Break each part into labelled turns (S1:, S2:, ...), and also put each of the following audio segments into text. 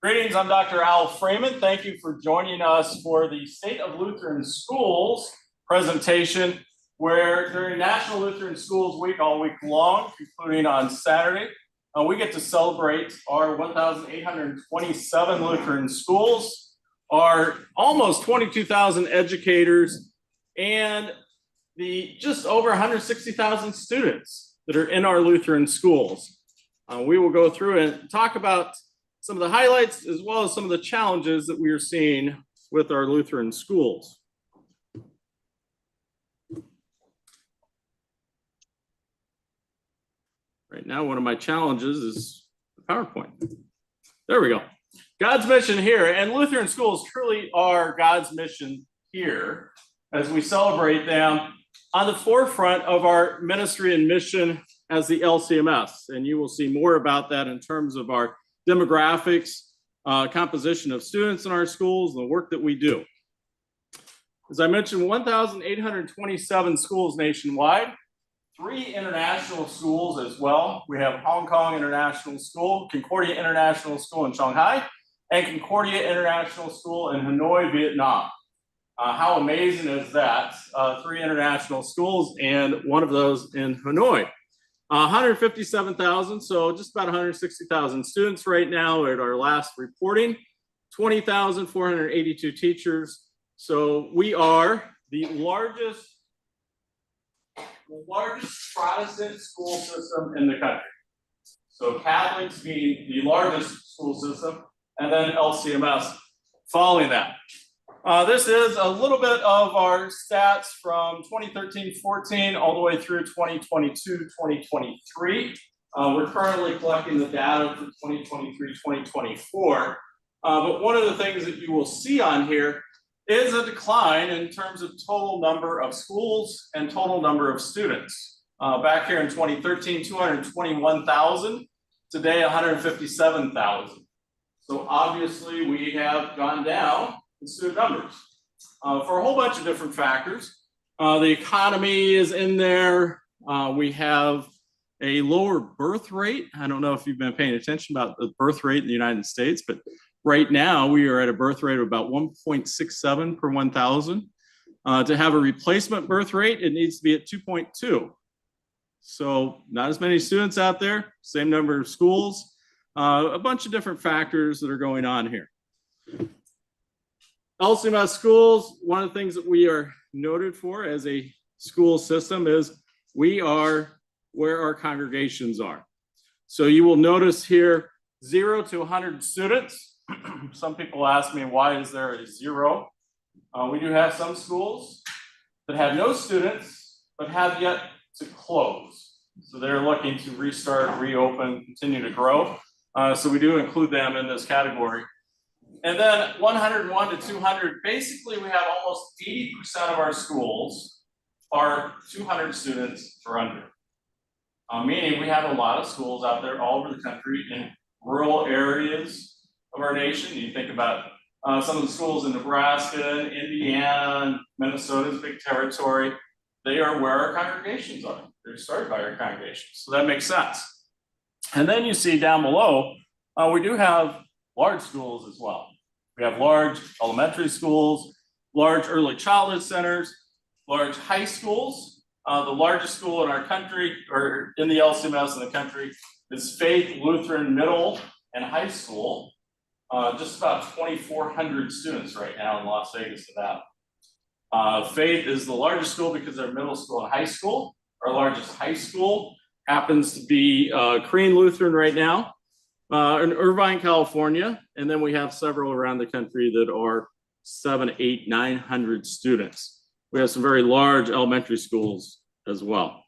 S1: Greetings, I'm Dr. Al Freeman. Thank you for joining us for the State of Lutheran Schools presentation, where during National Lutheran Schools Week all week long, including on Saturday, we get to celebrate our 1,827 Lutheran schools, our almost 22,000 educators, and the just over 160,000 students that are in our Lutheran schools. We will go through and talk about some of the highlights as well as some of the challenges that we are seeing with our Lutheran schools. Right now, one of my challenges is the PowerPoint. There we go. God's mission here, and Lutheran schools truly are God's mission here as we celebrate them on the forefront of our ministry and mission as the LCMS. And you will see more about that in terms of our demographics, composition of students in our schools, and the work that we do. As I mentioned, 1,827 schools nationwide, 3 international schools as well. We have Hong Kong International School, Concordia International School in Shanghai, and Concordia International School in Hanoi, Vietnam. How amazing is that? 3 international schools, and one of those in Hanoi. 157,000, so just about 160,000 students right now at our last reporting, 20,482 teachers. So we are the largest Protestant school system in the country. So Catholics being the largest school system, and then LCMS following that. This is a little bit of our stats from 2013-14 all the way through 2022-2023. We're currently collecting the data for 2023-2024. But one of the things that you will see on here is a decline in terms of total number of schools and total number of students. Back here in 2013, 221,000. Today, 157,000. So obviously we have gone down in student numbers for a whole bunch of different factors. The economy is in there. We have a lower birth rate. I don't know if you've been paying attention about the birth rate in the United States, but right now we are at a birth rate of about 1.67 per 1,000. To have a replacement birth rate, it needs to be at 2.2. So not as many students out there, same number of schools, a bunch of different factors that are going on here. LCMS schools, one of the things that we are noted for as a school system is we are where our congregations are. So you will notice here 0 to 100 students. Some people ask me, why is there a 0? We do have some schools that have no students, but have yet to close. So they're looking to restart, reopen, continue to grow. So we do include them in this category. And then 101 to 200, basically we have almost 80% of our schools are 200 students or under. Meaning we have a lot of schools out there all over the country in rural areas of our nation. You think about some of the schools in Nebraska, Indiana, Minnesota's big territory. They are where our congregations are. They're started by our congregations. So that makes sense. And then you see down below, we do have large schools as well. We have large elementary schools, large early childhood centers, large high schools. The largest school in our country, or in the LCMS in the country, is Faith Lutheran Middle and High School. Just about 2,400 students right now in Las Vegas, Nevada. Faith is the largest school because they're middle school and high school. Our largest high school happens to be Korean Lutheran right now. In Irvine, California, and then we have several around the country that are 700, 800, 900 students. We have some very large elementary schools as well.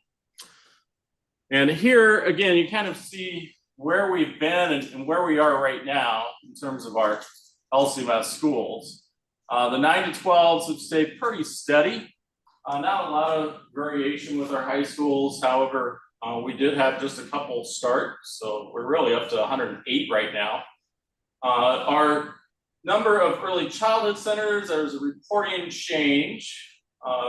S1: And here, again, you kind of see where we've been and where we are right now in terms of our LCMS schools. The 9 to 12s have stayed pretty steady. Not a lot of variation with our high schools. However, we did have just a couple start, so we're really up to 108 right now. Our number of early childhood centers, there's a reporting change,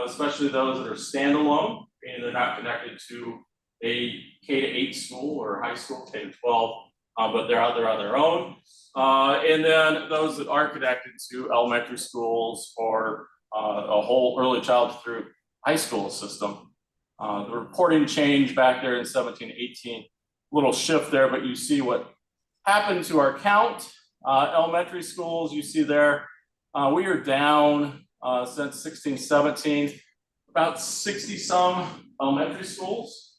S1: especially those that are standalone, meaning they're not connected to a K-8 school or high school, K-12, but they're out there on their own. And then those that are connected to elementary schools or a whole early childhood through high school system. The reporting changed back there in 17, 18, little shift there, but you see what happened to our count. Elementary schools, you see there, we are down since 16, 17, about 60 some elementary schools.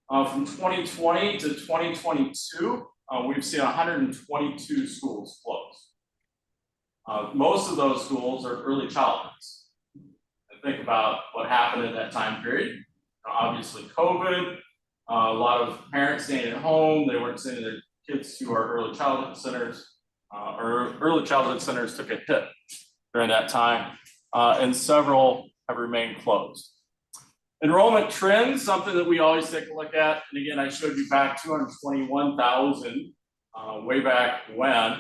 S1: From 2020 to 2022, we've seen 122 schools close. Most of those schools are early childhoods. And think about what happened in that time period. Obviously COVID, a lot of parents staying at home, they weren't sending their kids to our early childhood centers. Our early childhood centers took a hit during that time, and several have remained closed. Enrollment trends, something that we always take a look at. And again, I showed you back 221,000 way back when,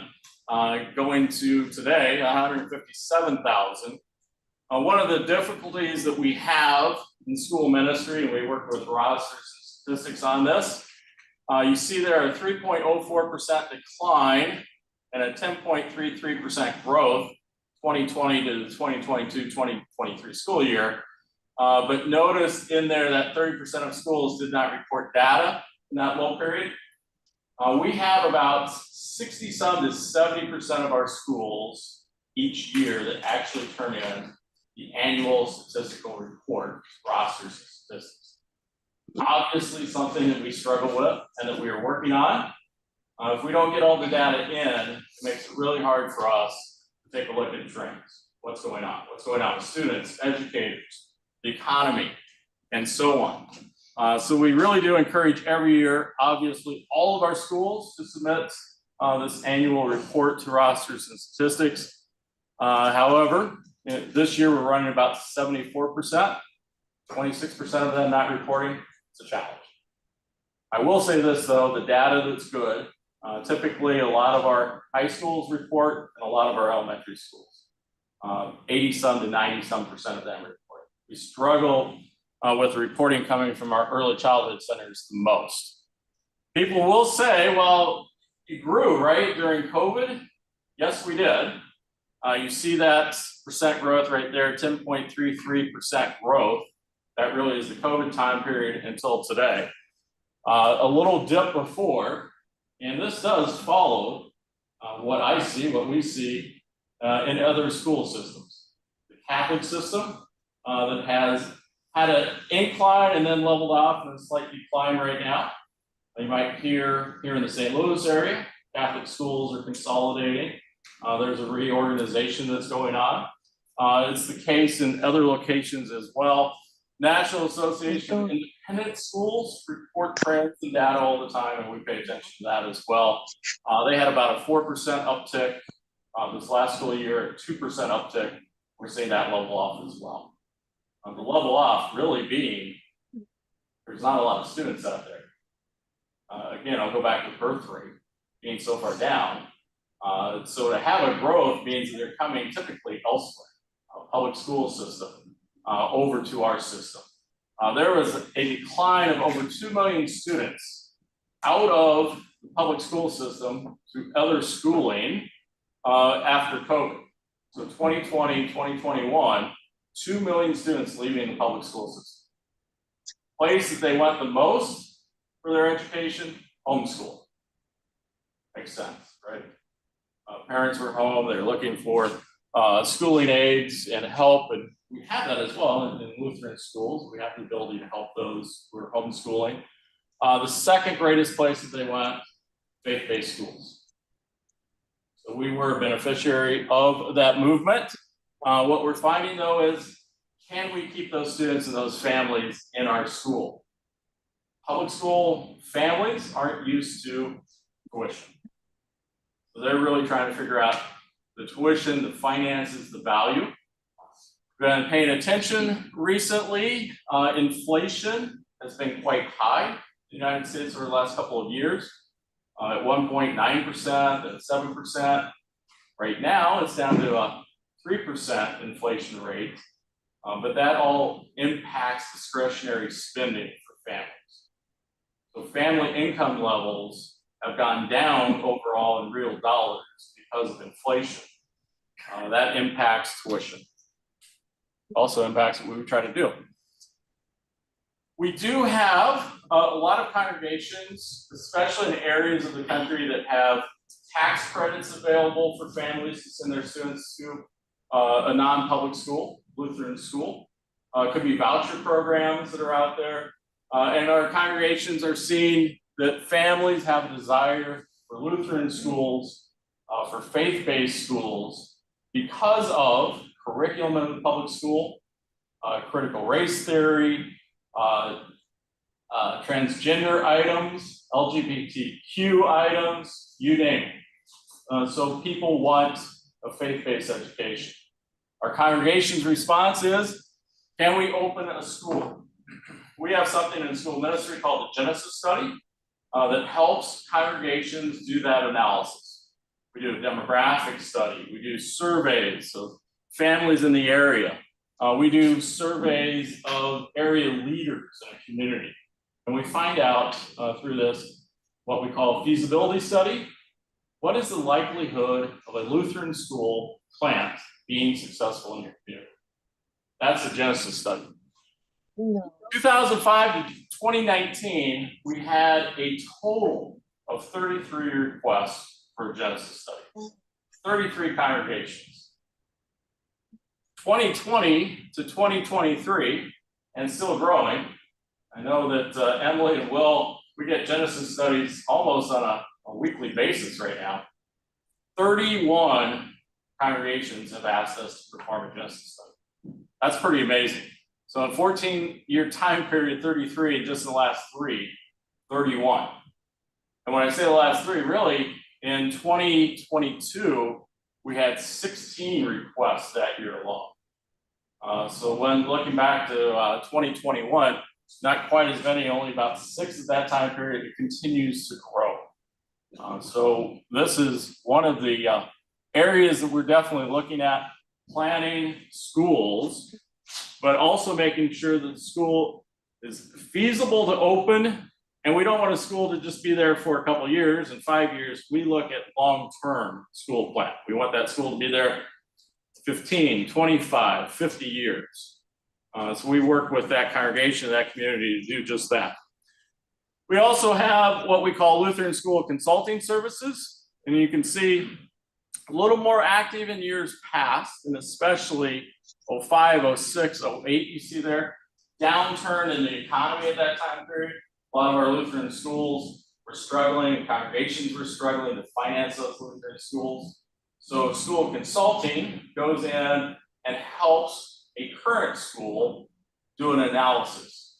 S1: going to today, 157,000. One of the difficulties that we have in school ministry, and we work with rosters and statistics on this, you see there a 3.04% decline and a 10.33% growth, 2020 to the 2022-2023 school year. But notice in there that 30% of schools did not report data in that low period. We have about 60 some to 70% of our schools each year that actually turn in the annual statistical report, rosters of statistics. Obviously something that we struggle with and that we are working on. If we don't get all the data in, it makes it really hard for us to take a look at trends. What's going on? What's going on with students, educators, the economy, and so on. So we really do encourage every year, obviously, all of our schools to submit this annual report to rosters and statistics. However, this year we're running about 74%, 26% of them not reporting. It's a challenge. I will say this though, the data that's good, typically a lot of our high schools report and a lot of our elementary schools. 80 some to 90 some percent of them report. We struggle with reporting coming from our early childhood centers the most. People will say, well, you grew, right, during COVID? Yes, we did. You see that percent growth right there, 10.33% growth. That really is the COVID time period until today. A little dip before, and this does follow what I see, what we see in other school systems. The Catholic system that has had an incline and then leveled off and a slight decline right now. You might hear here in the St. Louis area, Catholic schools are consolidating. There's a reorganization that's going on. It's the case in other locations as well. National Association of Independent Schools report trends and data all the time, and we pay attention to that as well. They had about a 4% uptick this last school year, a 2% uptick. We're seeing that level off as well. The level off really being, there's not a lot of students out there. Again, I'll go back to birth rate being so far down. So to have a growth means that they're coming typically elsewhere, public school system, over to our system. There was a decline of over 2 million students out of the public school system to other schooling after COVID. So 2020, 2021, 2 million students leaving the public school system. Place that they went the most for their education, homeschool. Makes sense, right? Parents were home, they're looking for schooling aids and help, and we have that as well in Lutheran schools. We have the ability to help those who are homeschooling. The second greatest place that they went, faith-based schools. So we were a beneficiary of that movement. What we're finding though is, can we keep those students and those families in our school? Public school families aren't used to tuition. So they're really trying to figure out the tuition, the finances, the value. We've been paying attention recently. Inflation has been quite high in the United States over the last couple of years. At 1.9%, then 7%. Right now, it's down to a 3% inflation rate, but that all impacts discretionary spending for families. So family income levels have gone down overall in real dollars because of inflation. That impacts tuition. Also impacts what we try to do. We do have a lot of congregations, especially in areas of the country that have tax credits available for families to send their students to a non-public school, Lutheran school. It could be voucher programs that are out there. And our congregations are seeing that families have a desire for Lutheran schools, for faith-based schools, because of curriculum in the public school, critical race theory, transgender items, LGBTQ items, you name it. So people want a faith-based education. Our congregation's response is, can we open a school? We have something in school ministry called the Genesis Study that helps congregations do that analysis. We do a demographic study. We do surveys of families in the area. We do surveys of area leaders in a community. And we find out through this what we call a feasibility study. What is the likelihood of a Lutheran school plant being successful in your community? That's the Genesis study. 2005 to 2019, we had a total of 33 requests for a Genesis study, 33 congregations. 2020 to 2023, and still growing. I know that Emily and Will, we get Genesis studies almost on a weekly basis right now. 31 congregations have asked us to perform a Genesis study. That's pretty amazing. So in 14-year time period, 33, just in the last 31. And when I say the last 3, really, in 2022, we had 16 requests that year alone. So when looking back to 2021, not quite as many, only about 6 at that time period. It continues to grow. So this is one of the areas that we're definitely looking at, planning schools, but also making sure that the school is feasible to open. And we don't want a school to just be there for a couple of years and 5 years. We look at long-term school plan. We want that school to be there 15, 25, 50 years. So we work with that congregation, that community to do just that. We also have what we call Lutheran School Consulting Services. And you can see a little more active in years past, and especially 05, 06, 08, you see there, downturn in the economy at that time period. A lot of our Lutheran schools were struggling, congregations were struggling to finance those Lutheran schools. So school consulting goes in and helps a current school do an analysis.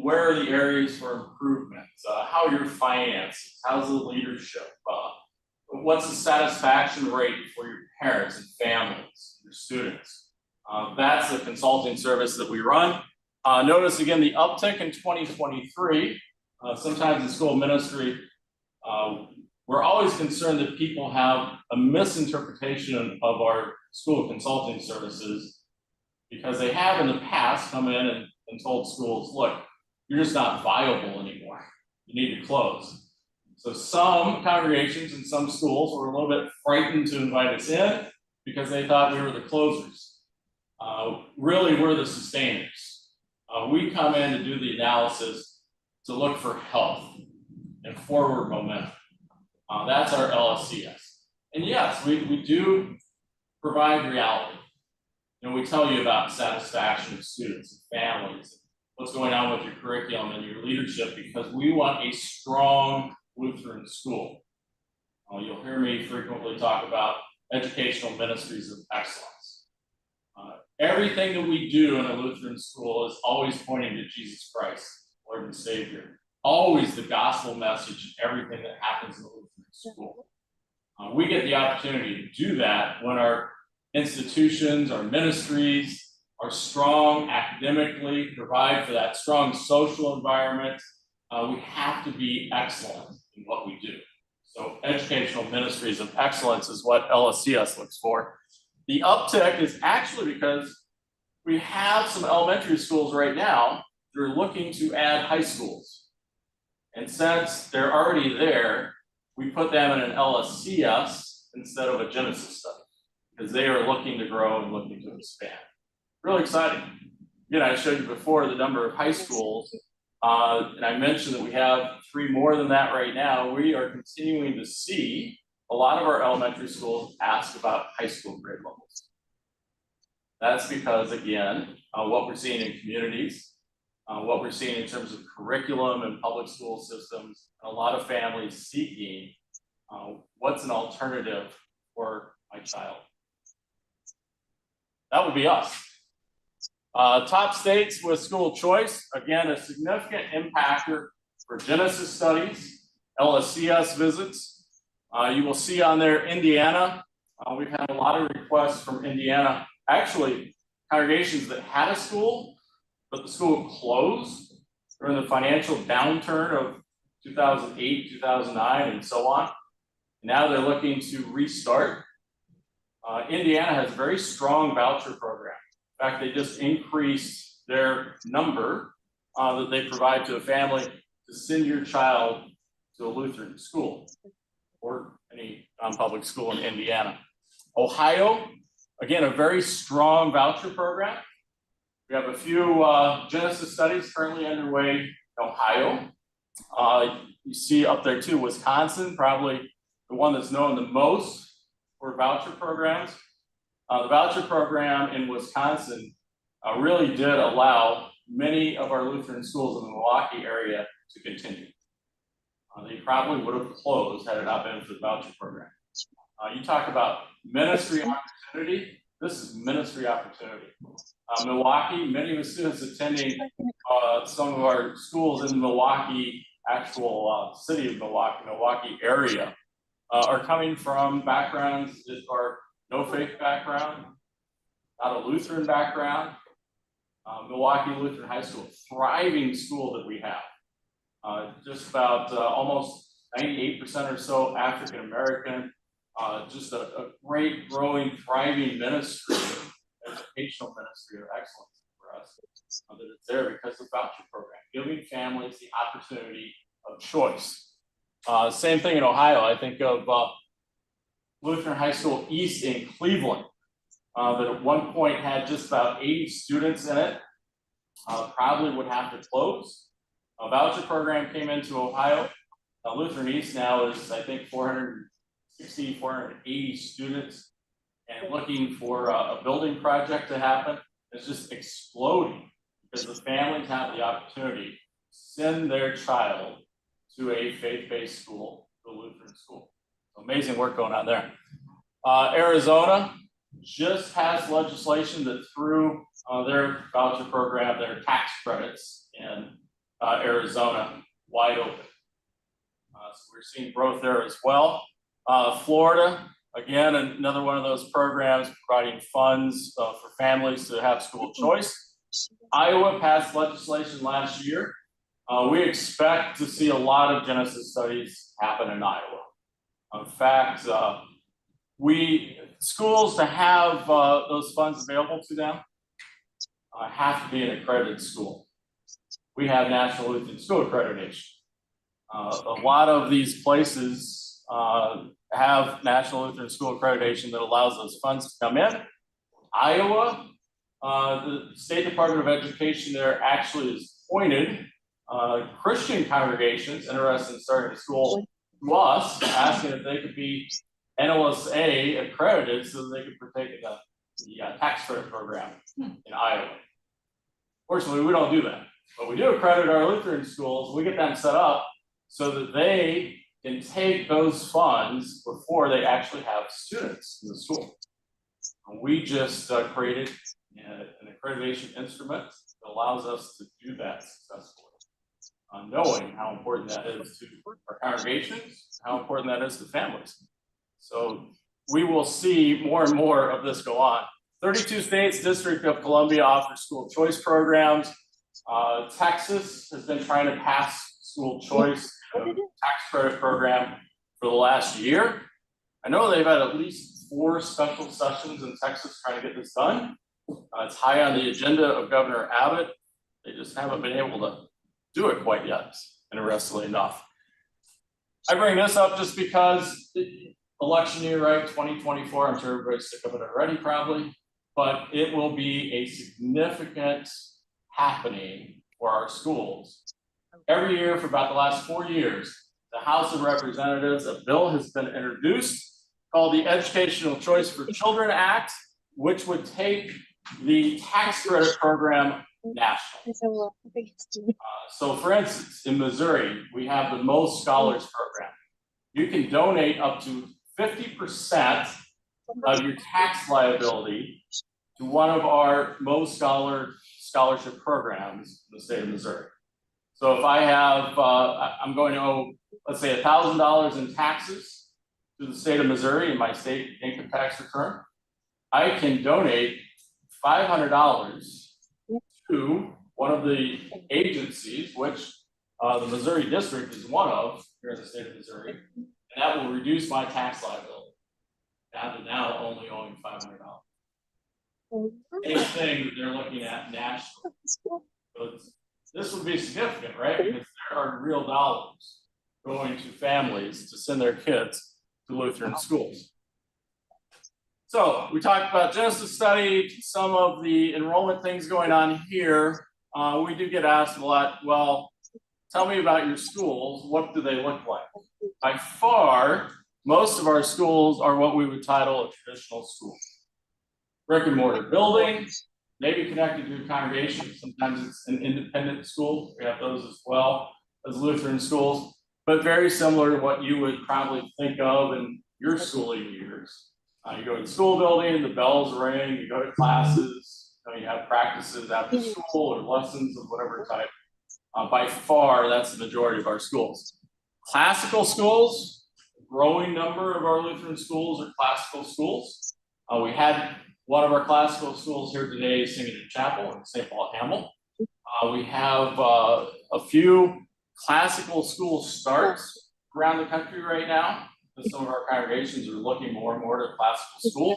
S1: Where are the areas for improvement? How are your finances? How's the leadership? What's the satisfaction rate for your parents and families, your students? That's the consulting service that we run. Notice again the uptick in 2023. Sometimes in school ministry, we're always concerned that people have a misinterpretation of our school consulting services because they have in the past come in and told schools, look, you're just not viable anymore. You need to close. So some congregations and some schools were a little bit frightened to invite us in because they thought we were the closers. Really, we're the sustainers. We come in to do the analysis to look for health and forward momentum. That's our LSCS. And yes, we do provide reality. We tell you about satisfaction of students and families, what's going on with your curriculum and your leadership, because we want a strong Lutheran school. You'll hear me frequently talk about educational ministries of excellence. Everything that we do in a Lutheran school is always pointing to Jesus Christ, Lord and Savior. Always the gospel message in everything that happens in the Lutheran school. We get the opportunity to do that when our institutions, our ministries are strong academically, provide for that strong social environment. We have to be excellent in what we do. So educational ministries of excellence is what LSCS looks for. The uptick is actually because we have some elementary schools right now that are looking to add high schools. And since they're already there, we put them in an LSCS instead of a Genesis study, because they are looking to grow and looking to expand. Really exciting. Again, I showed you before the number of high schools, and I mentioned that we have 3 more than that right now. We are continuing to see a lot of our elementary schools ask about high school grade levels. That's because, again, what we're seeing in communities, what we're seeing in terms of curriculum and public school systems, and a lot of families seeking what's an alternative for my child. That would be us. Top states with school choice, again, a significant impactor for Genesis studies, LSCS visits. You will see on there Indiana. We've had a lot of requests from Indiana, actually congregations that had a school, but the school closed during the financial downturn of 2008, 2009, and so on. Now they're looking to restart. Indiana has a very strong voucher program. In fact, they just increased their number that they provide to a family to send your child to a Lutheran school or any non-public school in Indiana. Ohio, again, a very strong voucher program. We have a few Genesis studies currently underway in Ohio. You see up there too, Wisconsin, probably the one that's known the most for voucher programs. The voucher program in Wisconsin really did allow many of our Lutheran schools in the Milwaukee area to continue. They probably would have closed had it not been for the voucher program. You talk about ministry opportunity. This is ministry opportunity. Milwaukee, many of the students attending some of our schools in Milwaukee, actual city of Milwaukee area, are coming from backgrounds that are no faith background, not a Lutheran background. Milwaukee Lutheran High School, thriving school that we have. Just about almost 98% or so African American. Just a great, growing, thriving ministry, educational ministry of excellence for us. That it's there because of the voucher program, giving families the opportunity of choice. Same thing in Ohio. I think of Lutheran High School East in Cleveland, that at one point had just about 80 students in it, probably would have to close. A voucher program came into Ohio. Lutheran East now is, I think, 460, 480 students, and looking for a building project to happen. It's just exploding because the families have the opportunity to send their child to a faith-based school, to a Lutheran school. Amazing work going on there. Arizona just passed legislation that threw their voucher program, their tax credits in Arizona wide open. So we're seeing growth there as well. Florida, again, another one of those programs providing funds for families to have school choice. Iowa passed legislation last year. We expect to see a lot of Genesis studies happen in Iowa. In fact, schools to have those funds available to them have to be an accredited school. We have National Lutheran School accreditation. A lot of these places have National Lutheran School accreditation that allows those funds to come in. Iowa, the State Department of Education there actually has appointed Christian congregations interested in starting a school to us, asking if they could be NLSA accredited so that they could partake in the tax credit program in Iowa. Fortunately, we don't do that, but we do accredit our Lutheran schools. We get them set up so that they can take those funds before they actually have students in the school. And we just created an accreditation instrument that allows us to do that successfully. Knowing how important that is to our congregations, how important that is to families. So we will see more and more of this go on. 32 states, District of Columbia offers school choice programs. Texas has been trying to pass school choice tax credit program for the last year. I know they've had at least 4 special sessions in Texas trying to get this done. It's high on the agenda of Governor Abbott. They just haven't been able to do it quite yet. interestingly enough. I bring this up just because election year, right, 2024, I'm sure everybody's sick of it already probably, but it will be a significant happening for our schools. Every year for about the last 4 years, the House of Representatives, a bill has been introduced called the Educational Choice for Children Act, which would take the tax credit program national. So for instance, in Missouri, we have the Most Scholars Program. You can donate up to 50% of your tax liability to one of our Most Scholarship programs in the state of Missouri. So if I have, I'm going to owe, let's say $1,000 in taxes to the state of Missouri in my state income tax return, I can donate $500 to one of the agencies, which the Missouri District is one of here in the state of Missouri, and that will reduce my tax liability down to now only owing $500. Same thing that they're looking at nationally. So this would be significant, right? Because there are real dollars going to families to send their kids to Lutheran schools. So we talked about Genesis study, some of the enrollment things going on here. We do get asked a lot, well, tell me about your schools. What do they look like? By far, most of our schools are what we would title a traditional school. Brick and mortar building, maybe connected to a congregation. Sometimes it's an independent school. We have those as well as Lutheran schools, but very similar to what you would probably think of in your schooling years. You go to the school building, the bells ring, you go to classes, you have practices after school or lessons of whatever type. By far, that's the majority of our schools. Classical schools, a growing number of our Lutheran schools are classical schools. We had one of our classical schools here today singing in chapel in St. Paul Hamel. We have a few classical school starts around the country right now. Some of our congregations are looking more and more to classical school.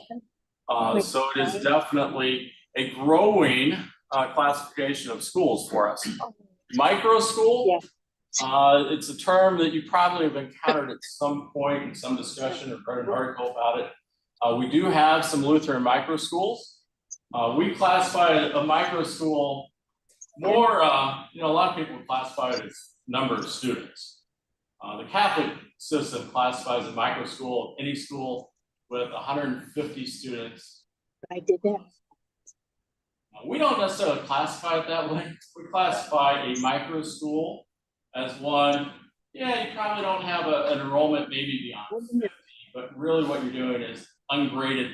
S1: So it is definitely a growing classification of schools for us. Micro school, it's a term that you probably have encountered at some point in some discussion or read an article about it. We do have some Lutheran micro schools. We classify a micro school more, a lot of people classify it as number of students. The Catholic system classifies a micro school any school with 150 students.
S2: I did that.
S1: We don't necessarily classify it that way. We classify a micro school as one, you probably don't have an enrollment maybe beyond 50, but really what you're doing is ungraded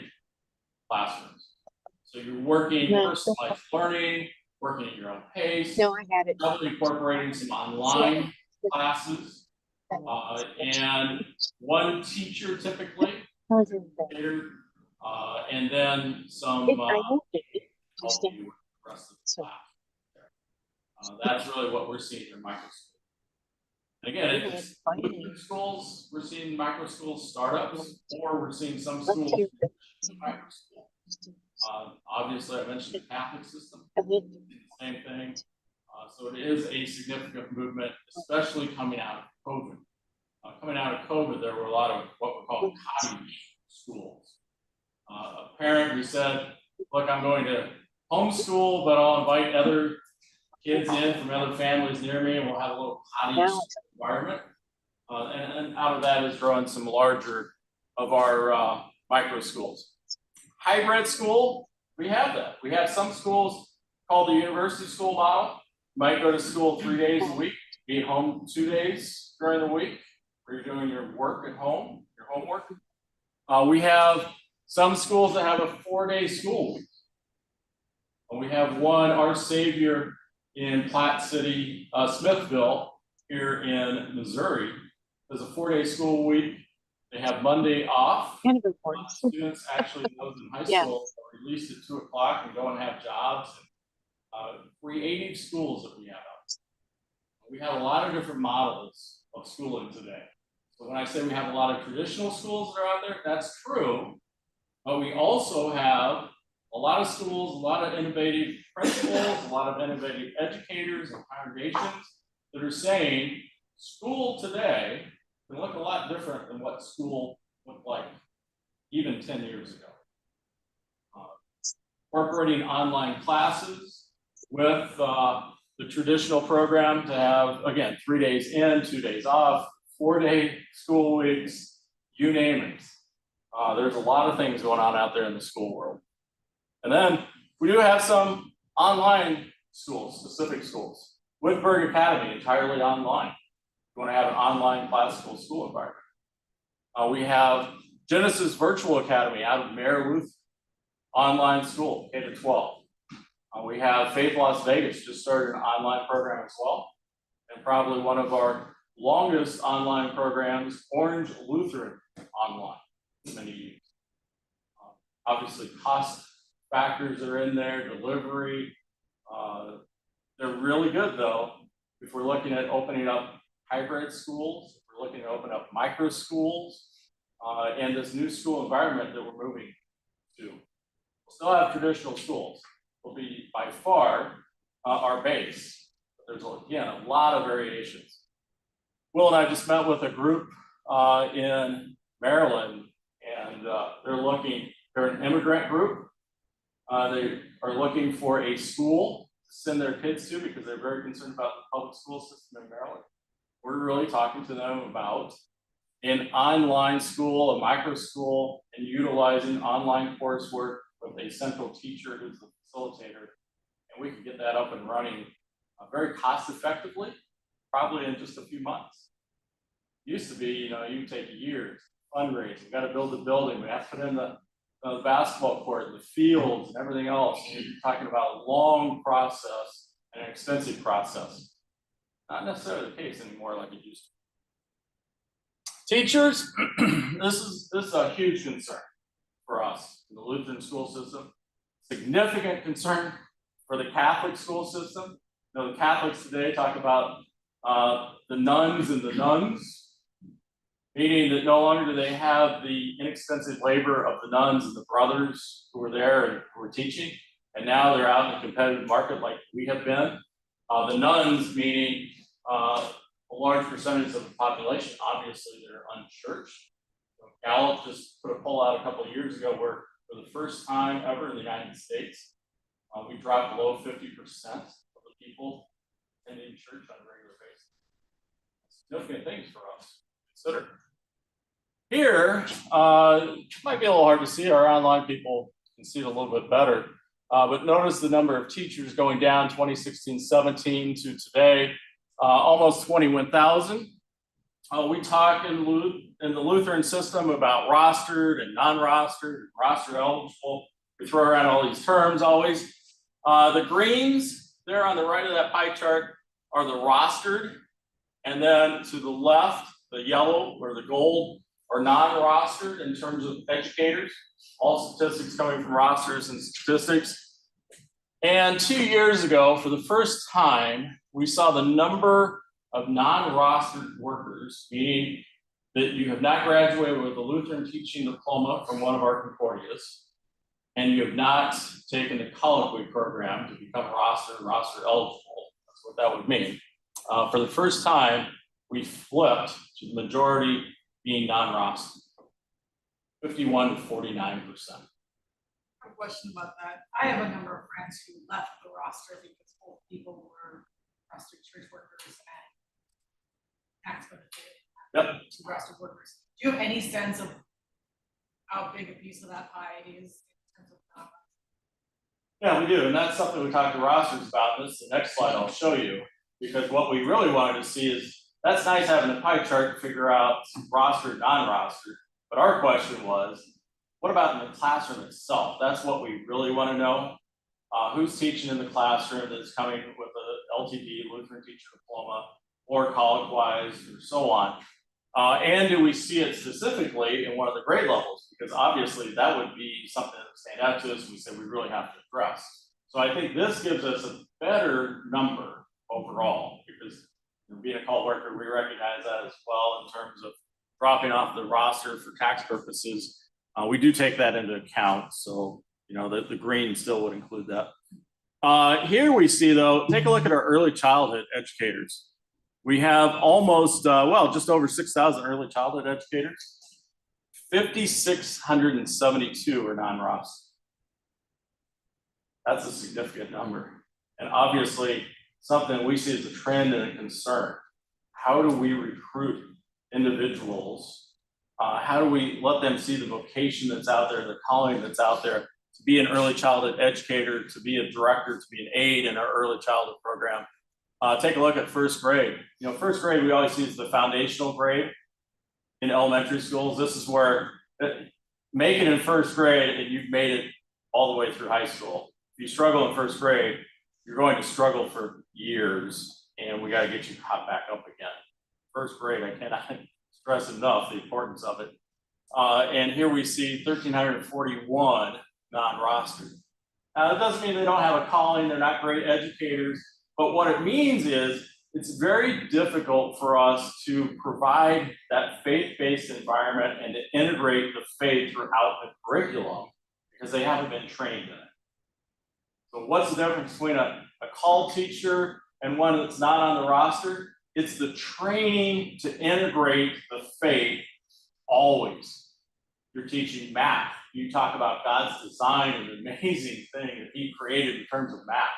S1: classrooms. So you're working personalized learning, working at your own pace, incorporating some online classes, and one teacher typically, and then some help you with the rest of the class. That's really what we're seeing in micro school. Again, it's schools, we're seeing micro school startups, or we're seeing some schools micro school. Obviously, I mentioned the Catholic system, same thing. So it is a significant movement, especially coming out of COVID. Coming out of COVID, there were a lot of what we call cottage schools. A parent who said, look, I'm going to homeschool, but I'll invite other kids in from other families near me, and we'll have a little cottage environment. And out of that is growing some larger of our micro schools. Hybrid school, we have that. We have some schools called the university school model. You might go to school 3 days a week, be home 2 days during the week, where you're doing your work at home, your homework. We have some schools that have a 4-day school week. And we have one, Our Savior, in Platte City, Smithville, here in Missouri. There's a 4-day school week. They have Monday off.
S2: Kind of important.
S1: Students actually, those in high school, are released at 2 o'clock and go and have jobs. Creative schools that we have out. We have a lot of different models of schooling today. So when I say we have a lot of traditional schools that are out there, that's true. But we also have a lot of schools, a lot of innovative principals, a lot of innovative educators and congregations that are saying, school today can look a lot different than what school looked like even 10 years ago. Incorporating online classes with the traditional program to have, again, 3 days in, 2 days off, 4-day school weeks, you name it. There's a lot of things going on out there in the school world. And then we do have some online schools, specific schools. Whitburg Academy, entirely online. You want to have an online classical school environment. We have Genesis Virtual Academy out of Mayor Lutheran, online school, K-12. We have Faith Las Vegas, just started an online program as well. And probably one of our longest online programs, Orange Lutheran Online, many years. Obviously, cost factors are in there, delivery. They're really good though. If we're looking at opening up hybrid schools, if we're looking to open up micro schools, and this new school environment that we're moving to. We'll still have traditional schools. Will be by far our base. But there's, again, a lot of variations. Will and I just met with a group in Maryland, and they're an immigrant group. They are looking for a school to send their kids to because they're very concerned about the public school system in Maryland. We're really talking to them about an online school, a micro school, and utilizing online coursework with a central teacher who's the facilitator. And we can get that up and running very cost effectively, probably in just a few months. It used to be, you take years, fundraise, we got to build the building, we have to put in the basketball court, the fields, and everything else. And you're talking about a long process and an expensive process. Not necessarily the case anymore like it used to be. Teachers, this is a huge concern for us in the Lutheran school system. Significant concern for the Catholic school system. The Catholics today talk about the nuns and the nuns, meaning that no longer do they have the inexpensive labor of the nuns and the brothers who were there and who were teaching, and now they're out in the competitive market like we have been. The nuns, meaning a large percentage of the population, obviously they're unchurched. Gallup just put a poll out a couple of years ago where for the first time ever in the United States, we dropped below 50% of the people attending church on a regular basis. Significant things for us to consider. Here, might be a little hard to see. Our online people can see it a little bit better. But notice the number of teachers going down 2016-17 to today, almost 21,000. We talk in the Lutheran system about rostered and non-rostered, roster eligible. We throw around all these terms always. The greens there on the right of that pie chart are the rostered. And then to the left, the yellow or the gold are non-rostered in terms of educators. All statistics coming from rosters and statistics. And 2 years ago, for the first time, we saw the number of non-rostered workers, meaning that you have not graduated with a Lutheran teaching diploma from one of our Concordias, and you have not taken the colloquy program to become roster eligible. That's what that would mean. For the first time, we flipped to the majority being non-rostered, 51 to 49%.
S2: A question about that. I have a number of friends who left the roster because both people were rostered church workers and tax benefited rostered workers. Do you have any sense of how big a piece of that pie it is in terms of numbers?
S1: Yeah, we do, and that's something we talked to rosters about. This is the next slide I'll show you, because what we really wanted to see is, that's nice having a pie chart to figure out rostered, non-rostered, but our question was, what about in the classroom itself? That's what we really want to know. Who's teaching in the classroom that's coming with a LTD, Lutheran Teacher Diploma, or colloquies, or so on. And do we see it specifically in one of the grade levels? Because obviously that would be something that would stand out to us and we said we really have to address. So I think this gives us a better number overall, because being a call worker, we recognize that as well in terms of dropping off the roster for tax purposes. We do take that into account, so the green still would include that. Here we see, though, take a look at our early childhood educators. We have almost, well, just over 6,000 early childhood educators. 5,672 are non-roster. That's a significant number. And obviously, something we see as a trend and a concern. How do we recruit individuals? How do we let them see the vocation that's out there, the calling that's out there, to be an early childhood educator, to be a director, to be an aide in our early childhood program? Take a look at first grade. You know, first grade we always see as the foundational grade in elementary schools. This is where make it in first grade and you've made it all the way through high school. If you struggle in first grade, you're going to struggle for years, and we got to get you caught back up again. First grade, I cannot stress enough the importance of it. And here we see 1,341 non-rostered. Now, that doesn't mean they don't have a calling, they're not great educators, but what it means is it's very difficult for us to provide that faith-based environment and to integrate the faith throughout the curriculum because they haven't been trained in it. So what's the difference between a call teacher and one that's not on the roster? It's the training to integrate the faith always. You're teaching math. You talk about God's design and the amazing thing that He created in terms of math.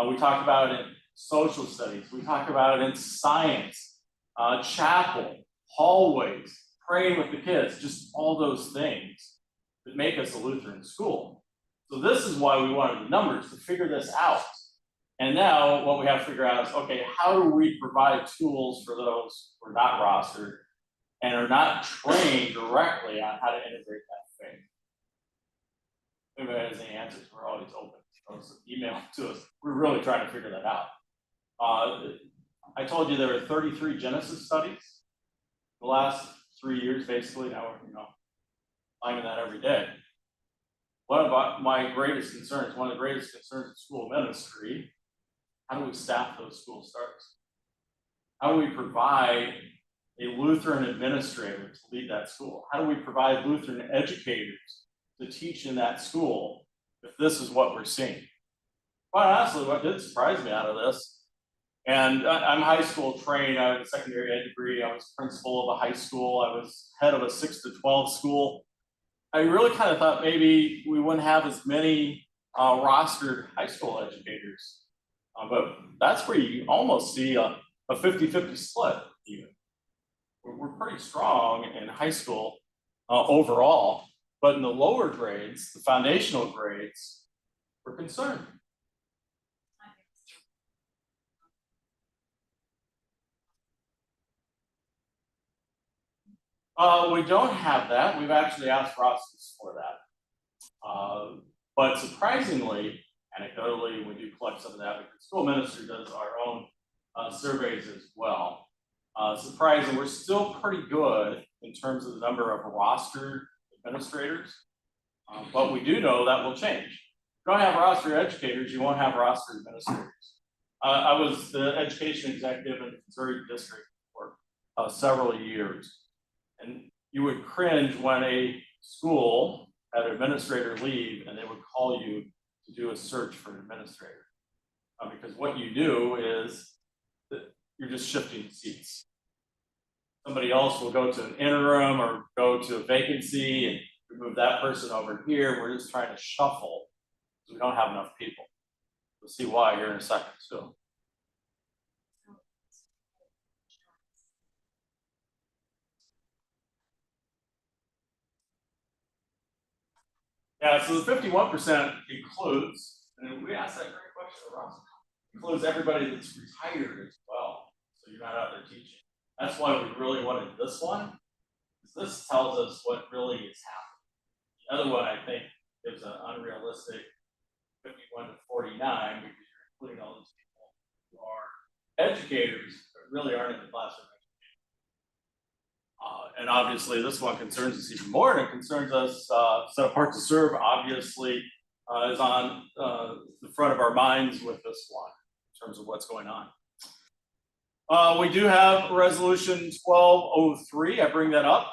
S1: We talk about it in social studies. We talk about it in science, chapel, hallways, praying with the kids, just all those things that make us a Lutheran school. So this is why we wanted the numbers, to figure this out. And now what we have to figure out is, okay, how do we provide tools for those who are not rostered and are not trained directly on how to integrate that faith? If anybody has any answers, we're always open. So email to us. We're really trying to figure that out. I told you there were 33 Genesis studies the last 3 years, basically. Now we're, finding that every day. One of my greatest concerns, one of the greatest concerns in school ministry, how do we staff those school starts? How do we provide a Lutheran administrator to lead that school? How do we provide Lutheran educators to teach in that school if this is what we're seeing? Quite honestly, what did surprise me out of this, and I'm high school trained, I have a secondary ed degree, I was principal of a high school, I was head of a 6 to 12 school. I really kind of thought maybe we wouldn't have as many rostered high school educators. But that's where you almost see a 50-50 split even. We're pretty strong in high school overall, but in the lower grades, the foundational grades, we're concerned. We don't have that. We've actually asked rosters for that. But surprisingly, anecdotally, we do collect some of that because school ministry does our own surveys as well. Surprising, we're still pretty good in terms of the number of rostered administrators, but we do know that will change. If you don't have rostered educators, you won't have rostered administrators. I was the education executive in the Missouri district for several years. And you would cringe when a school had an administrator leave and they would call you to do a search for an administrator. Because what you do is that you're just shifting seats. Somebody else will go to an interim or go to a vacancy and we move that person over here. We're just trying to shuffle because we don't have enough people. We'll see why here in a second. So. Yeah, so the 51% includes, and we asked that great question to Ross, includes everybody that's retired as well. So you're not out there teaching. That's why we really wanted this one, because this tells us what really is happening. The other one, I think, gives an unrealistic 51 to 49 because you're including all these people who are educators but really aren't in the classroom. And obviously this one concerns us even more, and it concerns us, Set Apart to Serve obviously is on the front of our minds with this one in terms of what's going on. We do have Resolution 1203, I bring that up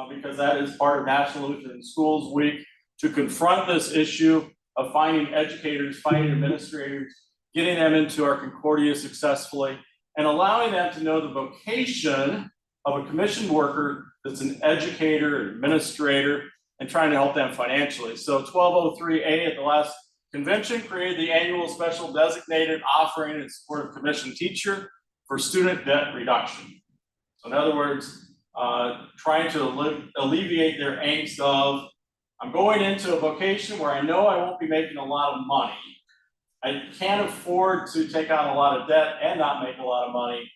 S1: because that is part of National Lutheran Schools Week to confront this issue of finding educators, finding administrators, getting them into our Concordia successfully. and allowing them to know the vocation of a commissioned worker that's an educator, administrator, and trying to help them financially. So 1203A at the last convention created the annual special designated offering in support of commissioned teacher for student debt reduction. So in other words, trying to alleviate their angst of, I'm going into a vocation where I know I won't be making a lot of money. I can't afford to take on a lot of debt and not make a lot of money.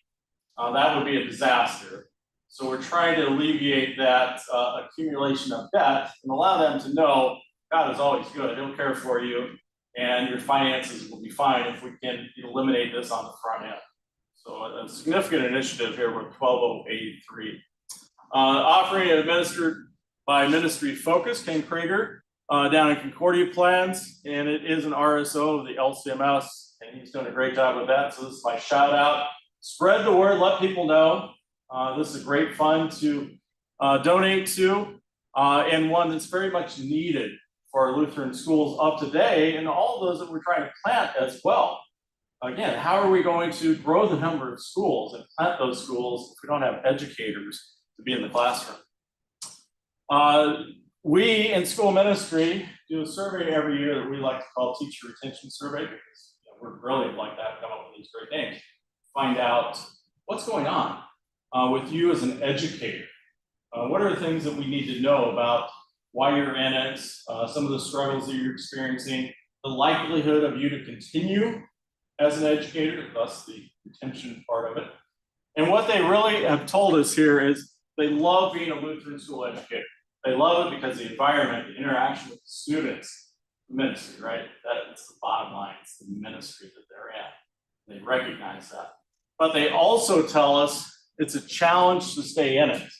S1: That would be a disaster. So we're trying to alleviate that accumulation of debt and allow them to know God is always good. He'll care for you and your finances will be fine if we can eliminate this on the front end. So a significant initiative here with 12083. Offering and administered by Ministry Focus, Ken Krager, down in Concordia Plans, and it is an RSO of the LCMS, and he's doing a great job with that. So this is my shout out. Spread the word, let people know. This is a great fund to donate to, and one that's very much needed for our Lutheran schools of today and all those that we're trying to plant as well. Again, how are we going to grow the number of schools and plant those schools if we don't have educators to be in the classroom? We in school ministry do a survey every year that we like to call Teacher Retention Survey, because we're brilliant like that, come up with these great names. Find out what's going on with you as an educator. What are the things that we need to know about why you're in it, some of the struggles that you're experiencing, the likelihood of you to continue as an educator, thus the retention part of it. And what they really have told us here is they love being a Lutheran school educator. They love it because the environment, the interaction with the students, the ministry, right? That's the bottom line, it's the ministry that they're in. They recognize that. But they also tell us it's a challenge to stay in it.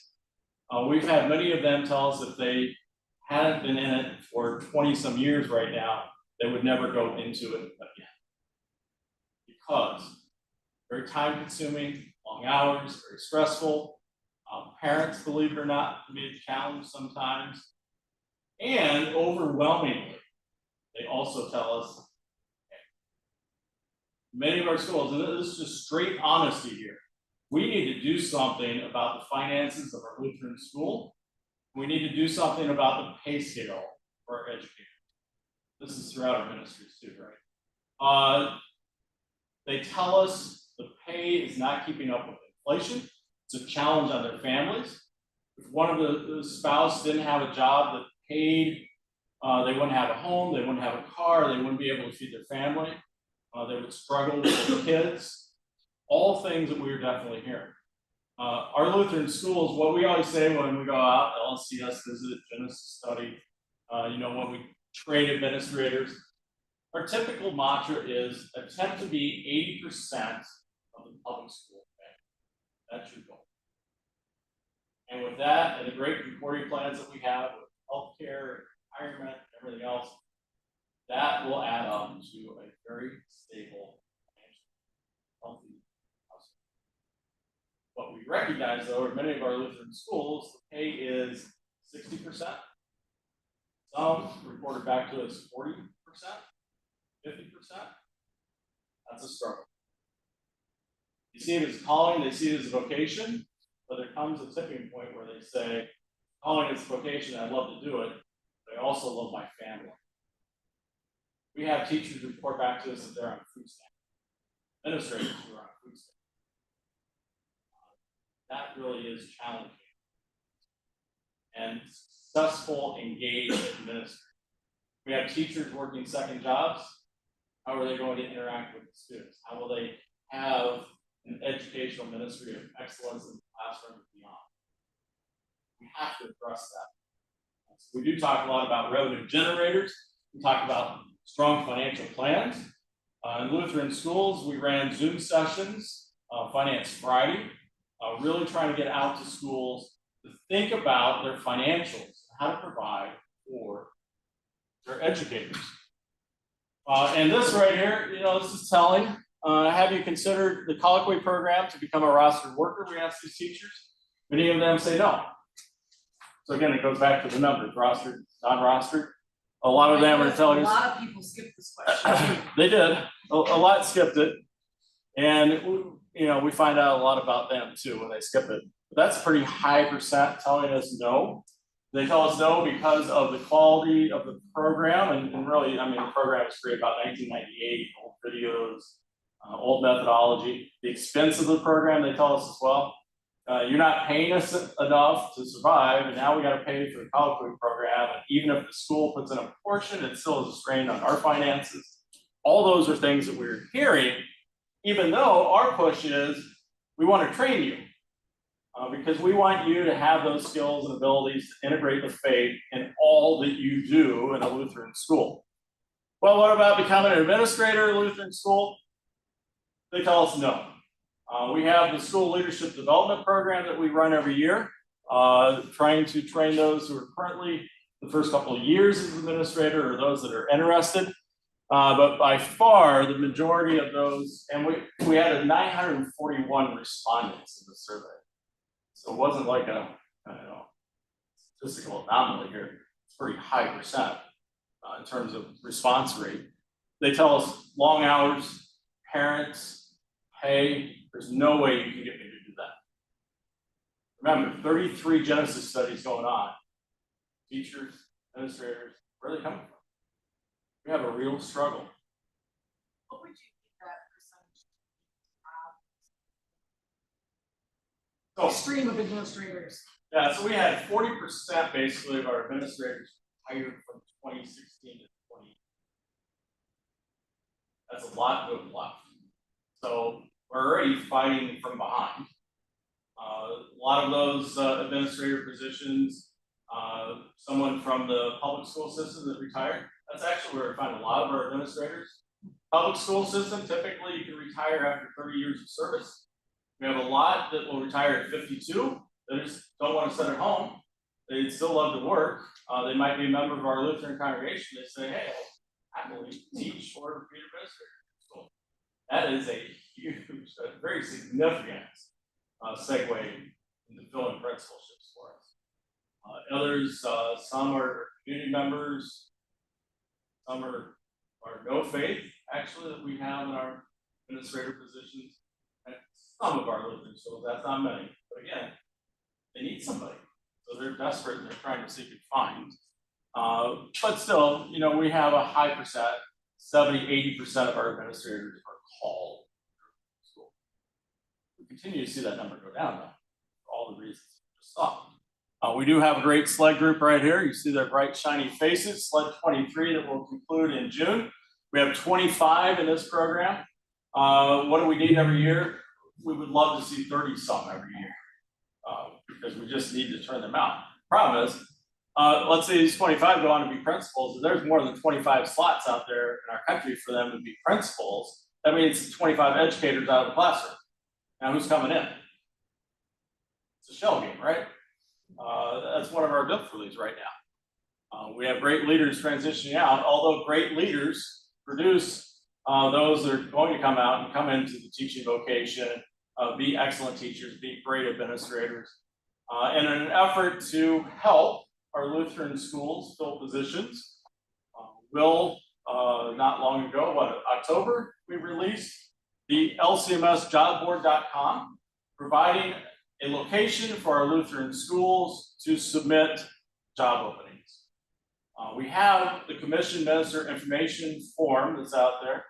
S1: We've had many of them tell us if they hadn't been in it for 20 some years right now, they would never go into it again. Because very time consuming, long hours, very stressful. Parents, believe it or not, can be a challenge sometimes. And overwhelmingly, they also tell us, many of our schools, and this is just straight honesty here, we need to do something about the finances of our Lutheran school. We need to do something about the pay scale for our educators. This is throughout our ministries too, right? They tell us the pay is not keeping up with inflation. It's a challenge on their families. If one of the spouse didn't have a job that paid, they wouldn't have a home, they wouldn't have a car, they wouldn't be able to feed their family. They would struggle with their kids. All things that we are definitely hearing. Our Lutheran schools, what we always say when we go out, LCS visit, Genesis study, when we train administrators, our typical mantra is attempt to be 80% of the public school. That's your goal. And with that, and the great Concordia plans that we have with healthcare, retirement, and everything else, that will add up to a very stable, healthy house. What we recognize, though, in many of our Lutheran schools, the pay is 60%. Some reported back to us 40%, 50%. That's a struggle. You see it as calling, they see it as a vocation, but there comes a tipping point where they say, calling is a vocation, I'd love to do it, but I also love my family. We have teachers who report back to us that they're on food stamps, administrators who are on food stamps. That really is challenging. And successful, engaged administrators. We have teachers working second jobs. How are they going to interact with the students? How will they have an educational ministry of excellence in the classroom and beyond? We have to address that. So we do talk a lot about revenue generators. We talk about strong financial plans. In Lutheran schools, we ran Zoom sessions, Finance Friday, really trying to get out to schools to think about their financials, how to provide for their educators. And this right here, this is telling. Have you considered the colloquy program to become a rostered worker? We ask these teachers. Many of them say no. So again, it goes back to the numbers, rostered, non-rostered. A lot of them are telling us.
S2: A lot of people skipped this question.
S1: They did. A lot skipped it. And you know, we find out a lot about them too when they skip it. But that's a pretty high percent telling us no. They tell us no because of the quality of the program, and really, I mean, the program was created about 1998, old videos, old methodology. The expense of the program, they tell us as well. You're not paying us enough to survive, and now we got to pay for the college food program. And even if the school puts in a portion, it still is a strain on our finances. All those are things that we're hearing, even though our push is we want to train you because we want you to have those skills and abilities to integrate the faith in all that you do in a Lutheran school. Well, what about becoming an administrator in a Lutheran school? They tell us no. We have the school leadership development program that we run every year, trying to train those who are currently the first couple of years as administrator or those that are interested. But by far, the majority of those, and we had 941 respondents in the survey. So it wasn't like a, I don't know, statistical anomaly here. It's pretty high percent in terms of response rate. They tell us long hours, parents, pay. There's no way you can get me to do that. Remember, 33 Genesis studies going on. Teachers, administrators, where are they coming from? We have a real struggle.
S2: What would you think that percentage?
S1: So,
S2: Stream of administrators.
S1: yeah, so we had 40% basically of our administrators hired from 2016 to 20. That's a lot to have left. So we're already fighting from behind. A lot of those administrator positions, someone from the public school system that retired, that's actually where we find a lot of our administrators. Public school system, typically you can retire after 30 years of service. We have a lot that will retire at 52. They just don't want to sit at home. They still love to work. They might be a member of our Lutheran congregation. They say, hey, I will teach or be an administrator. So that is a huge, very significant segue into filling principalships for us. Others, some are community members, some are no faith, actually, that we have in our administrator positions. And some of our Lutheran schools, that's not many, but again, they need somebody. So they're desperate and they're trying to seek and find. But still, you know, we have a high percent, 70, 80% of our administrators are called school. We continue to see that number go down though, for all the reasons we just saw. We do have a great SLED group right here. You see their bright, shiny faces, SLED 23 that will conclude in June. We have 25 in this program. What do we need every year? We would love to see 30 some every year because we just need to turn them out. Problem is, let's say these 25 go on to be principals, and there's more than 25 slots out there in our country for them to be principals. That means 25 educators out of the classroom. Now who's coming in? It's a shell game, right? That's one of our difficulties right now. We have great leaders transitioning out, although great leaders produce those that are going to come out and come into the teaching vocation, be excellent teachers, be great administrators. And in an effort to help our Lutheran schools fill positions, not long ago, October, we released the LCMSjobboard.com, providing a location for our Lutheran schools to submit job openings. We have the commission minister information form that's out there.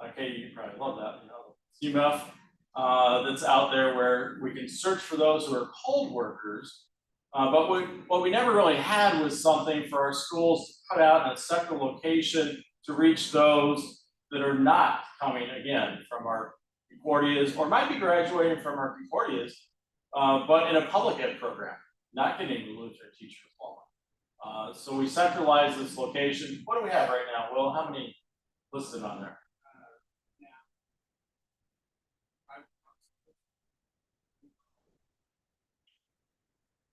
S1: Okay, you probably love that, you know, CMF that's out there where we can search for those who are cold workers. But what we never really had was something for our schools to put out in a separate location to reach those that are not coming again from our Concordias or might be graduating from our Concordias, but in a public ed program, not getting the Lutheran teacher diploma. So we centralized this location. What do we have right now, Will? How many listed on there?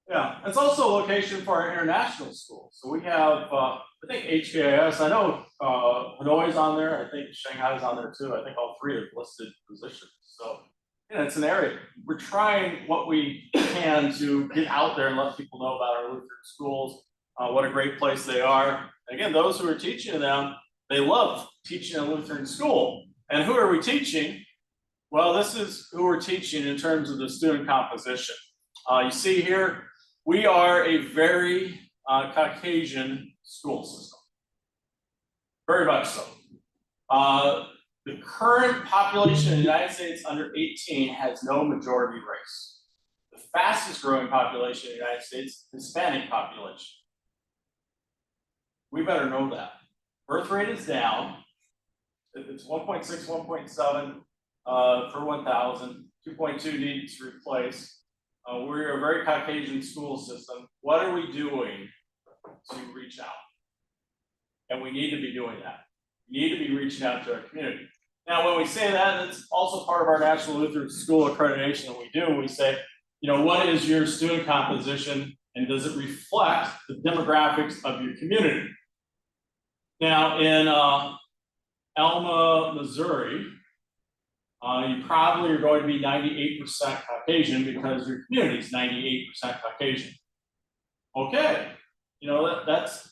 S1: Yeah, it's also a location for our international schools. So we have, I think HKIS, I know Hanoi's on there, I think Shanghai's on there too. I think all three have listed positions. So yeah, it's an area. We're trying what we can to get out there and let people know about our Lutheran schools, what a great place they are. Again, those who are teaching them, they love teaching a Lutheran school. And who are we teaching? Well, this is who we're teaching in terms of the student composition. You see here, we are a very Caucasian school system. Very much so. The current population in the United States under 18 has no majority race. The fastest growing population in the United States, Hispanic population. We better know that. Birth rate is down. It's 1.6, 1.7 per 1,000, 2.2 needs to replace. We're a very Caucasian school system. What are we doing to reach out? And we need to be doing that. We need to be reaching out to our community. Now, when we say that, it's also part of our National Lutheran School accreditation that we do. We say, what is your student composition and does it reflect the demographics of your community? Now, in Alma, Missouri, you probably are going to be 98% Caucasian because your community is 98% Caucasian. Okay, that's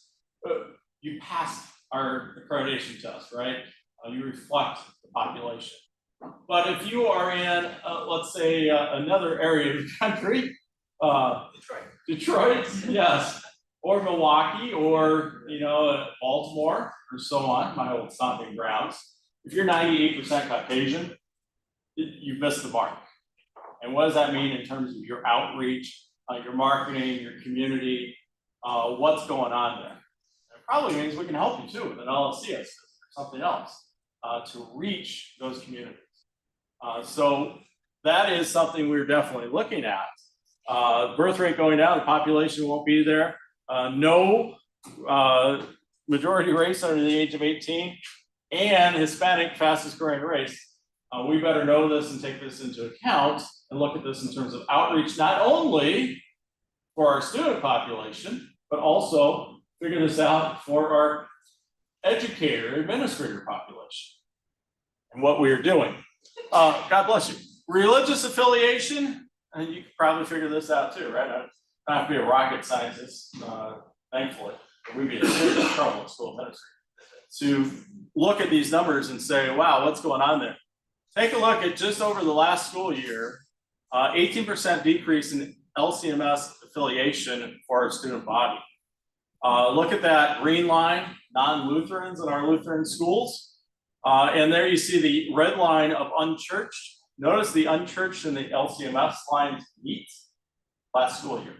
S1: you passed our accreditation test, right? You reflect the population. But if you are in, let's say, another area of the country, Detroit, yes, or Milwaukee, or Baltimore, or so on, my old stomping grounds. If you're 98% Caucasian, you've missed the mark. And what does that mean in terms of your outreach, your marketing, your community, what's going on there? It probably means we can help you too with an LCMS or something else to reach those communities. So that is something we're definitely looking at. Birth rate going down, the population won't be there. No majority race under the age of 18, and Hispanic, fastest growing race. We better know this and take this into account and look at this in terms of outreach, not only for our student population, but also figure this out for our educator, administrator population and what we are doing. God bless you. Religious affiliation, and you can probably figure this out too, right? I don't have to be a rocket scientist, thankfully. We'd be in serious trouble in school ministry to look at these numbers and say, wow, what's going on there? Take a look at just over the last school year, 18% decrease in LCMS affiliation for our student body. Look at that green line, non-Lutherans in our Lutheran schools. And there you see the red line of unchurched. Notice the unchurched and the LCMS lines meet last school year.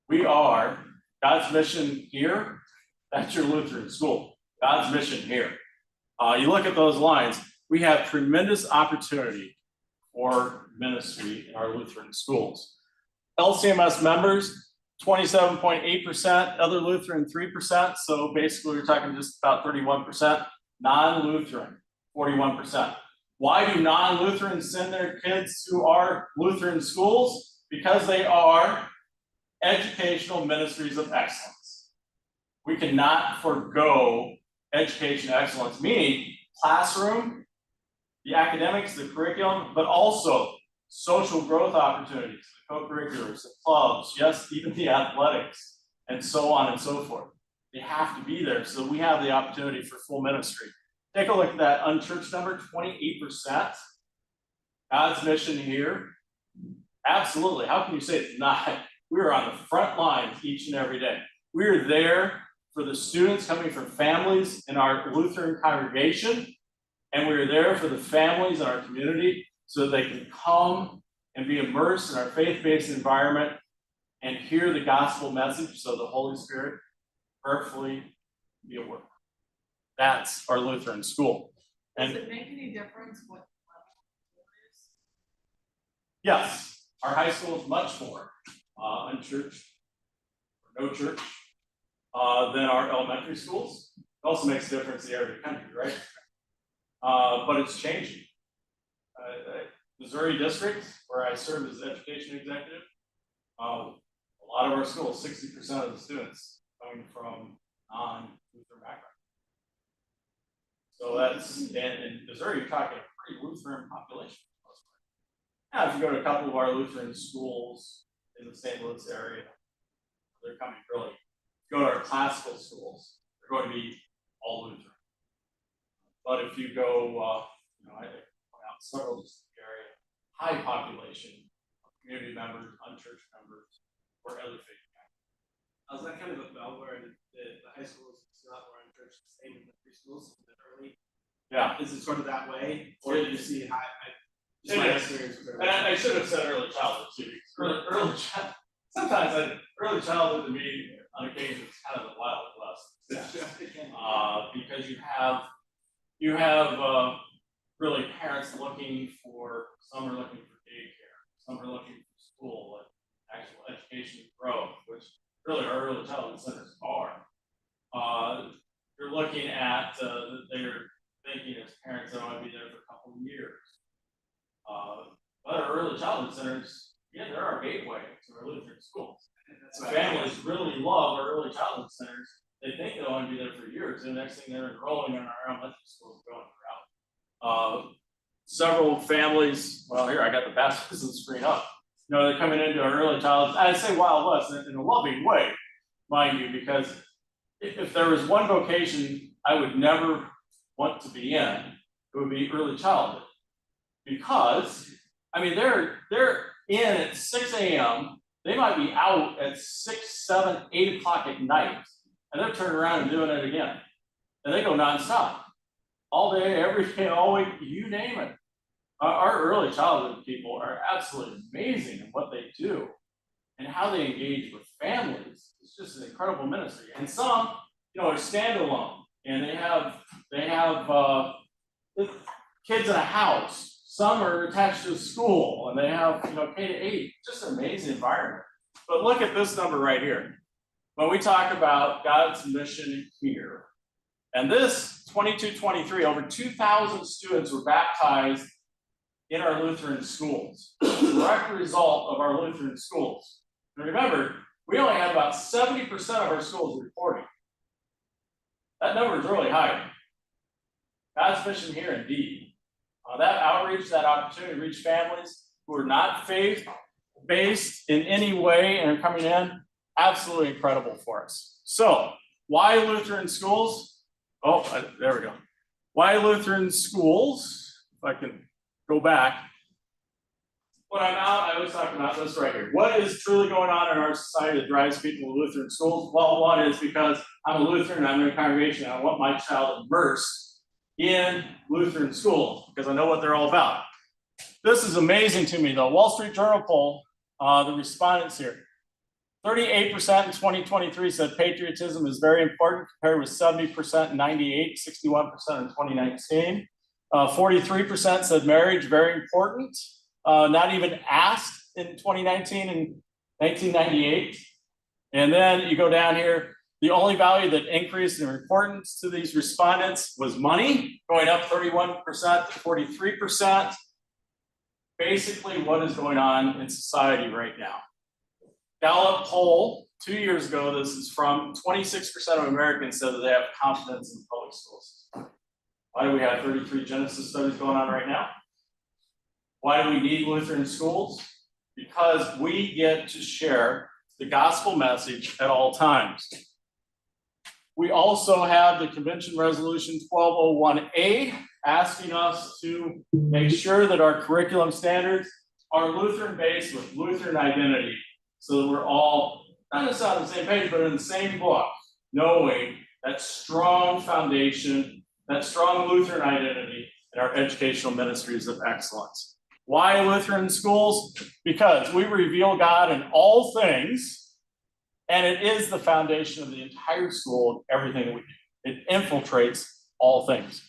S1: We are God's mission here. That's your Lutheran school. God's mission here. You look at those lines, we have tremendous opportunity for ministry in our Lutheran schools. LCMS members, 27.8%, other Lutheran 3%. So basically we're talking just about 31%. Non-Lutheran, 41%. Why do non-Lutherans send their kids to our Lutheran schools? Because they are educational ministries of excellence. We cannot forego education excellence, meaning classroom, the academics, the curriculum, but also social growth opportunities, the co-curriculars, the clubs, yes, even the athletics, and so on and so forth. They have to be there so we have the opportunity for full ministry. Take a look at that unchurched number, 28%. God's mission here. Absolutely. How can you say it's not? We are on the front lines each and every day. We are there for the students coming from families in our Lutheran congregation, and we are there for the families in our community so that they can come and be immersed in our faith-based environment and hear the gospel message so the Holy Spirit prayerfully be at work. That's our Lutheran school.
S2: Does it make any difference what level it is?
S1: Yes, our high school is much more unchurched, or no church, than our elementary schools. It also makes a difference in the area of the country, right? But it's changing. Missouri district, where I serve as education executive, a lot of our schools, 60% of the students coming from non-Lutheran background. So that's, in Missouri, you're talking a pretty Lutheran population. Now, if you go to a couple of our Lutheran schools in the St. Louis area, they're coming really. If you go to our classical schools, they're going to be all Lutheran. But if you go, I point out
S3: several district area, high population of community members, unchurched members, or other faith.
S4: Was that kind of a bellwether the high schools still have more in church the same in the preschools in the early?
S3: Yeah.
S4: Is it sort of that way? Or do you see high? Just
S3: It
S4: my
S3: is.
S4: experience with
S3: And I should have said early childhood too. Sometimes early childhood to me on occasion is kind of the Wild West. Because you have really parents looking for, some are looking for daycare, some are looking for school, like actual education and growth, which really our early childhood centers are. You're looking at they're thinking as parents that I want to be there for a couple of years. But our early childhood centers, yeah, they're our gateway to our Lutheran schools. Families really love our early childhood centers. They think they'll only be there for years, and the next thing they're enrolling in our elementary schools going throughout.
S1: Several families, well, here I got the baptism screen up. You know, they're coming into our early childhood. I say Wild West in a loving way, mind you, because if there was one vocation I would never want to be in, it would be early childhood. Because, I mean, they're in at 6 a.m., they might be out at 6, 7, 8 o'clock at night, and they're turning around and doing it again. And they go nonstop. All day, every day, all week, you name it. Our early childhood people are absolutely amazing in what they do and how they engage with families. It's just an incredible ministry. And some, you know, are standalone, and they have kids in a house. Some are attached to a school, and they have, you know, K-8. Just an amazing environment. But look at this number right here. When we talk about God's mission here, and this 22-23, over 2,000 students were baptized in our Lutheran schools. Direct result of our Lutheran schools. And remember, we only had about 70% of our schools reporting. That number is really high. God's mission here indeed. That outreach, that opportunity to reach families who are not faith-based in any way and are coming in, absolutely incredible for us. So, why Lutheran schools? Oh, there we go. Why Lutheran schools? If I can go back. When I'm out, I always talk about this right here. What is truly going on in our society that drives people to Lutheran schools? Well, one is because I'm a Lutheran, I'm in a congregation, and I want my child immersed in Lutheran schools because I know what they're all about. This is amazing to me though. Wall Street Journal poll, the respondents here. 38% in 2023 said patriotism is very important, compared with 70% in 98, 61% in 2019. 43% said marriage very important, not even asked in 2019 and 1998. And then you go down here, the only value that increased in importance to these respondents was money, going up 31% to 43%. Basically, what is going on in society right now? Gallup poll 2 years ago, this is from 26% of Americans said that they have confidence in the public schools. Why do we have 33 Genesis studies going on right now? Why do we need Lutheran schools? Because we get to share the gospel message at all times. We also have the Convention Resolution 1201A asking us to make sure that our curriculum standards are Lutheran-based with Lutheran identity, so that we're all not necessarily on the same page, but in the same book, knowing that strong foundation, that strong Lutheran identity in our educational ministries of excellence. Why Lutheran schools? Because we reveal God in all things, and it is the foundation of the entire school and everything that we do. It infiltrates all things.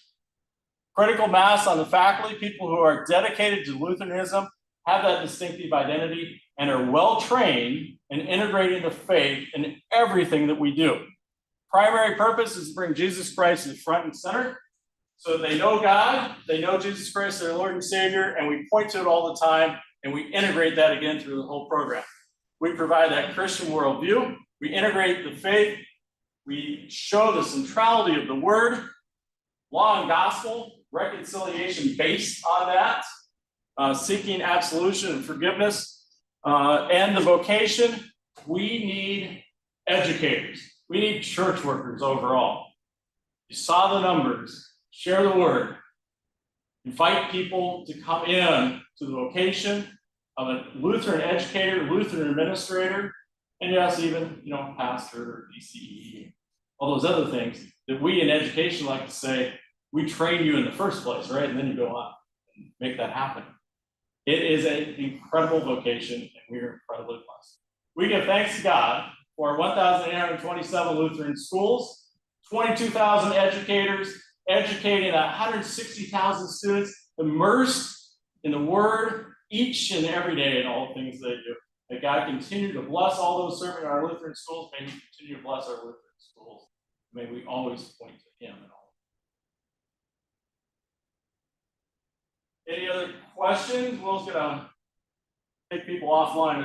S1: Critical mass on the faculty, people who are dedicated to Lutheranism, have that distinctive identity, and are well trained in integrating the faith in everything that we do. Primary purpose is to bring Jesus Christ to the front and center, so they know God, they know Jesus Christ, their Lord and Savior, and we point to it all the time, and we integrate that again through the whole program. We provide that Christian worldview, we integrate the faith, we show the centrality of the word, law and gospel, reconciliation based on that, seeking absolution and forgiveness, and the vocation. We need educators. We need church workers overall. You saw the numbers. Share the word.
S3: invite people to come in to the vocation of a Lutheran educator, Lutheran administrator, and yes, even, you know, pastor or DCE, all those other things that we in education like to say, we train you in the first place, right? And then you go on and make that happen. It is an incredible vocation, and we are incredibly blessed. We give thanks to God for 1,827 Lutheran schools, 22,000 educators, educating 160,000 students immersed in the Word each and every day in all the things they do. May God continue to bless all those serving our Lutheran schools. May He continue to bless our Lutheran schools. May we always point to Him in all. Any other questions? Will's gonna take people offline.